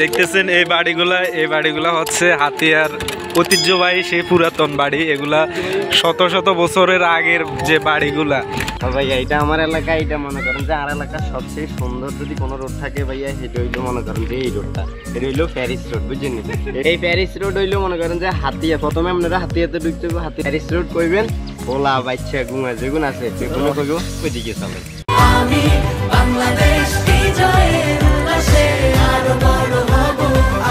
দেখতেছেন এই বাড়িগুলা হচ্ছে হাতিয়ার ঐতিহ্যবাহী সেই পুরাতন বাড়ি। এগুলা শত শত বছরের আগের যে বাড়িগুলা। ভাইয়া এটা আমার এলাকা, এটা মনে করেন যে আর এলাকার সবচেয়ে সুন্দর যদি কোনো রোড থাকে ভাইয়া সেটা হইলো মনে করেন যে এই রোডটা, এটা হইলো প্যারিস রোড, বুঝছেন? এই প্যারিস রোড হইলো মনে করেন যে হাতিয়া, প্রথমে আপনারা হাতিয়াতে ঢুকতে হবে, হাতিয়া প্যারিস রোড কইবেন, ওলা বাচ্চা গুঙা যেগুন আছে সেগুলো কইব ওইদিকে চলে। আমি বাংলাদেশ বিজয়ের উল্লাসে আরো বড় হব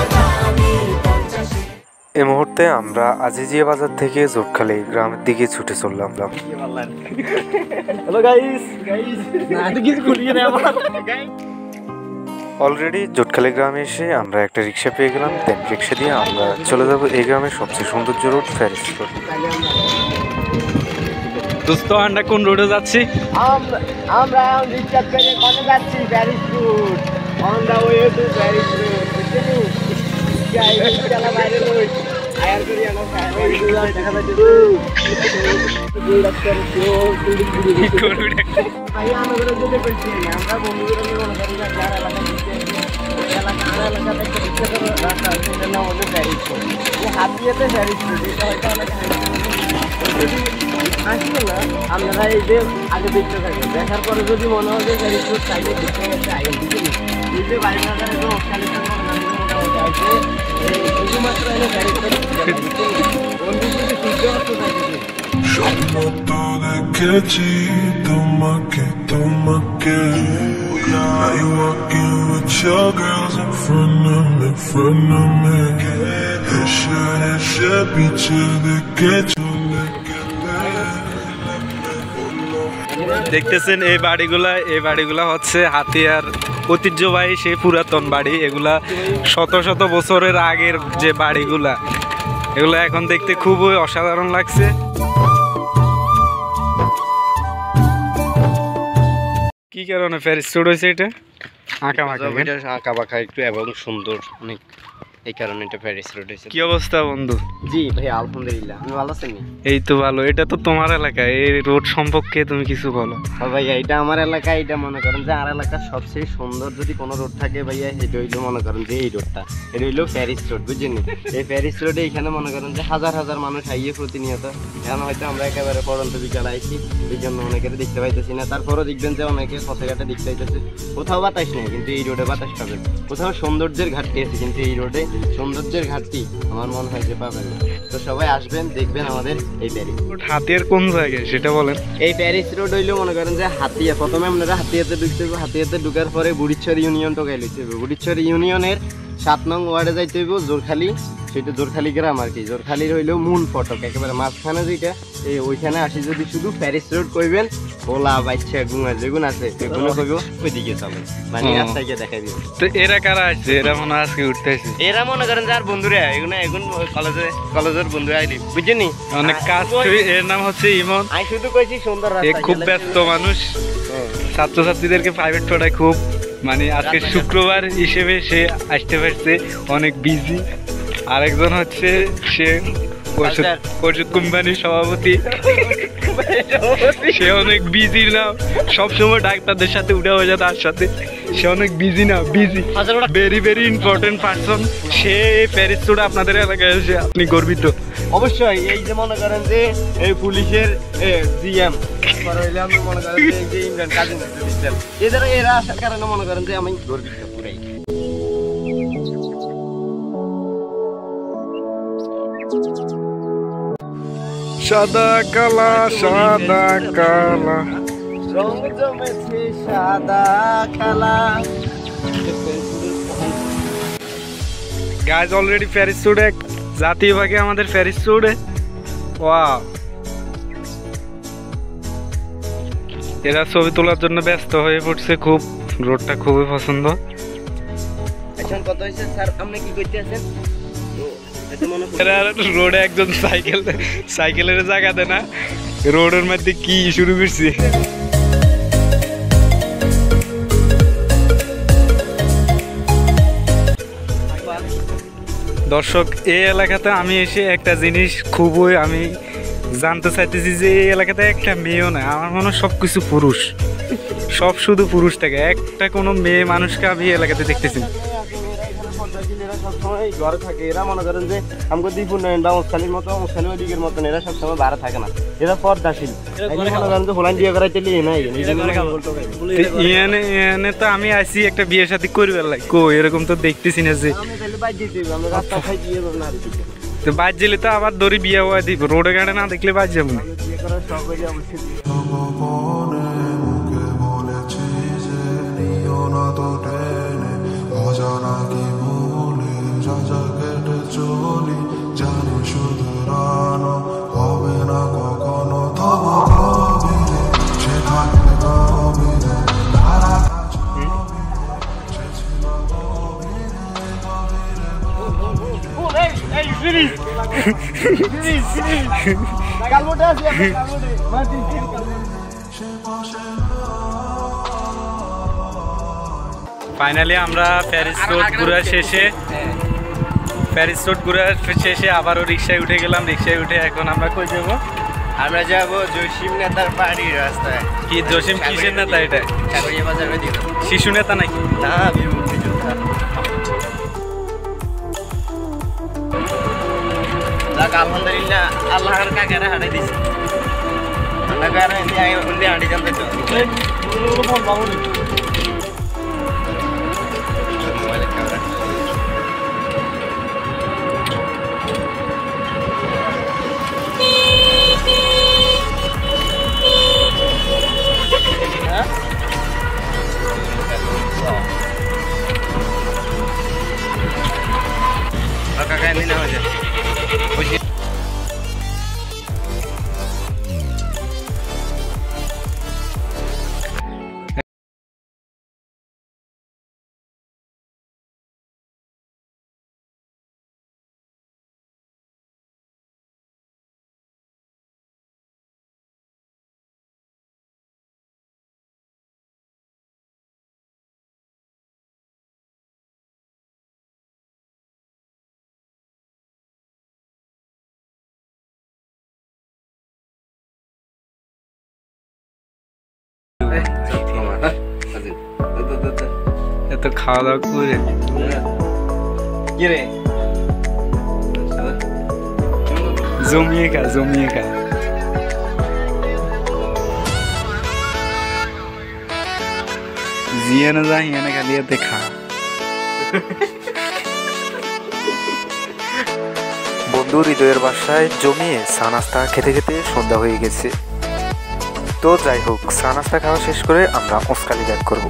আগামী 50। এই মুহূর্তে আমরা আজিজিয়া বাজার থেকে জোটখালি গ্রামের দিকে ছুটে চললাম। হ্যালো গাইস, না তো কিছু করিয়ে না আমার। অলরেডি জোটখালি গ্রামে এসে আমরা একটা রিক্সা পেয়ে গেলাম। দেন রিক্সা দিয়ে আমরা চলে যাব এই গ্রামের সবচেয়ে সৌন্দর্য রোড প্যারিস রোড। দোস্ত আমরা কোন রোডে যাচ্ছি? আমরা রিক্সা করে কোনে যাচ্ছি? Paris road, on the way to Paris road, বুঝছেন? গাইস চলা বাইরে রোড আয়ার করি আমরা ওই দুলা দেখা যাচ্ছে দুই ডাক্তার ভাই আমরা যেতে পারছি না, আমরা বন্ধুরা মিলে মনে করি না যারা এলাকা থেকে এলাকা থেকে রিক্সা করে রাস্তা আছে, এটা নাম হলো প্যারিস রোড। এই হাতিয়াতে প্যারিস রোড, এটা হয়তো অনেক আসবে না। আপনারা এই যে আগে দেখতে থাকবেন, দেখার পরে যদি মনে হয় যে প্যারিস রোড সাইডে দেখতে গেছে আগে দিকে এই যে বাড়ি বাজারে তো মোটামুটি আছে, শুধুমাত্র এনে প্যারিস রোড দেখেছি তোমাকে তোমাকে, now you walking with your girls in front of me, এসে পিছে দেখে চলে দেখতেছেন এই বাড়িগুলা হচ্ছে হাতিয়ার ঐতিহ্যবাহী সেই পুরাতন বাড়ি। এগুলা শত শত বছরের আগের যে বাড়িগুলা, এগুলা এখন দেখতে খুবই অসাধারণ লাগছে। কি কারণে প্যারিস রোড হয়েছে? এটা আঁকা বাঁকা একটু এবং সুন্দর অনেক, এই কারণে এটা প্যারিস রোড হয়েছে। কি অবস্থা বন্ধু? জি ভাই আলহামদুলিল্লাহ, আমি ভালো আছি। এই তো ভালো। এটা তো তোমার এলাকা, এই রোড সম্পর্কে তুমি কিছু বলো। ভাইয়া এটা আমার এলাকা, এটা মনে করেন যে আর এলাকার সবচেয়ে সুন্দর যদি কোনো রোড থাকে ভাইয়া সেটা হইলো মনে করেন যে এই রোডটা, এটা হইলো প্যারিস রোড, বুঝছেন? এই প্যারিস রোডে এখানে মনে করেন যে হাজার হাজার মানুষ আইয়ে প্রতিনিয়ত। এখন হয়তো আমরা একেবারে পড়ন্ত বিকালে আইছি, এই জন্য অনেকের দেখতে পাইতেছি না। তারপরও দেখবেন যে অনেকে পথেঘাটে দেখতে পাইতেছে, কোথাও বাতাস নেই কিন্তু এই রোডে বাতাস পাবেন, কোথাও সৌন্দর্যের ঘাটতি আছে কিন্তু এই রোডে সৌন্দর্যের ঘাটতি আমার মনে হয় যে পাবেন না। তো সবাই আসবেন, দেখবেন আমাদের এই প্যারিস রোড। হাতিয়ার কোন জায়গায় সেটা বলেন। এই প্যারিস রোড হইলো মনে করেন যে হাতিয়া, প্রথমে আপনারা হাতিয়াতে ঢুকতে হবে, হাতিয়াতে ঢুকার পরে বুড়িচ্ছর ইউনিয়ন টোকাই লইতে হবে, বুড়িচ্ছর ইউনিয়নের 7 নং ওয়ার্ডে যাইতে হইব জোরখালি, সেটা জোরখালি গ্রাম আর কি। জোরখালির হইলো মূল ফটক একেবারে মাঝখানে যেটা, এই ওইখানে আসি যদি শুধু প্যারিস রোড কইবেন, ওলা বাচ্চা গুঙা যেগুন আছে সেগুলো কইব ওইদিকে চলে, মানে রাস্তায় গিয়ে দেখাই দিব। তো এরা কারা আসছে? এরা মনে হয় আজকে উঠতে আসছে। এরা মনে করেন যার বন্ধুরা এগুলো এখন কলেজের বন্ধু আইলি, বুঝছেন? অনেক কাজ। এর নাম হচ্ছে ইমন। আমি শুধু কইছি সুন্দর রাস্তা, খুব ব্যস্ত মানুষ, ছাত্রছাত্রীদেরকে প্রাইভেট পড়ায় খুব, মানে আজকে শুক্রবার হিসেবে সে আসতে পারছে, অনেক বিজি। আরেকজন হচ্ছে সে পরিষদ কোম্পানির সভাপতি, সে অনেক বিজি না, সবসময় ডাক্তারদের সাথে উঠা হয়ে যায় তার সাথে, সে অনেক বিজি না, busy, very very important person. সে এই প্যারিস রোড আপনাদের এলাকায় এসে আপনি গর্বিত অবশ্যই। এই যে মনে করেন যে এই পুলিশের জিএম মনে করেন যে ইমরান কাজিম, এরা আসার কারণে মনে করেন যে আমি গর্বিত পুরাই। সাদা কালা সাদা কালা রং জমেছে সাদা কালা। গাইজ অলরেডি প্যারিস রোডে জাতীয় ভাগে আমাদের প্যারিস রোডে। ওয়াও, এরা ছবি তোলার জন্য ব্যস্ত হয়ে পড়ছে খুব। রোডটা খুবই পছন্দ। এখন কত হয়েছে স্যার, আপনি কি করতে আছেন? রোডে একজন সাইকেলের জায়গা দেয় না, রোডের মধ্যে কি শুরু করছে। দর্শক, এই এলাকাতে আমি এসে একটা জিনিস খুবই আমি জানতে চাইতেছি যে এই এলাকাতে একটা মেয়েও নাই। আমার মনে হয় সবকিছু পুরুষ, সব শুধু পুরুষ থাকে, একটা কোনো মেয়ে মানুষকে আমি এলাকাতে দেখতেছি না। সবসময় ঘরে থাকে, এরা মনে করেন যে আমাকে দ্বীপ উন্নয়ন বা মুসখালির মতো মুসখালি ওদিকের মতন এরা সবসময় বাইরে থাকে না, এরা পর্দাশীল। মনে করেন যে হোলাইন বিয়ে করাইতে লিয়ে নাই এনে তো আমি আইছি একটা বিয়ে শাদী করবে লাই, কো এরকম তো দেখতেছি না যে রাস্তা খাই দিয়ে না তো বাজ গেলে তো আবার দড়ি বিয়ে হওয়া দিব, রোডে গাড়ে না দেখলে বাজ যাবো না। বিয়ে করার শখ হইলে অবশ্যই মুখে বলেছি যে নিও না তো টেনে অজানা কি বলে যা যা কেটে চলি জানি শুধরানো হবে না কখনো তবু কবি রে সে থাকলে কবি রে তারা ফাইনালি আমরা প্যারিস রোড ঘোরার শেষে আবারও রিক্সায় উঠে গেলাম। রিক্সায় উঠে এখন আমরা কই যাবো? আমরা যাবো জসিম নেতার বাড়ির রাস্তায়। কি জসিম কিসের নেতা এটা? সাগরিয়া বাজারের দিকে। শিশু নেতা নাকি? না, বীর মুক্তিযোদ্ধা। আলহামদুলিল্লাহ আল্লাহর কাকারে হাঁটাই দিছে। কাকারে দিয়ে হাঁটি জানতে তো কাকা এমনি না হয়েছে এত খাওয়া দাওয়া করে কি রে জমিয়ে খা জিয়ে না যা হিয়ানে খালি এতে খা। বন্ধু হৃদয়ের বাসায় জমিয়ে চা নাস্তা খেতে খেতে সন্ধ্যা হয়ে গেছে। তো যাই হোক, চা নাস্তা খাওয়া শেষ করে আমরা মুসখালি ব্যাক করবো।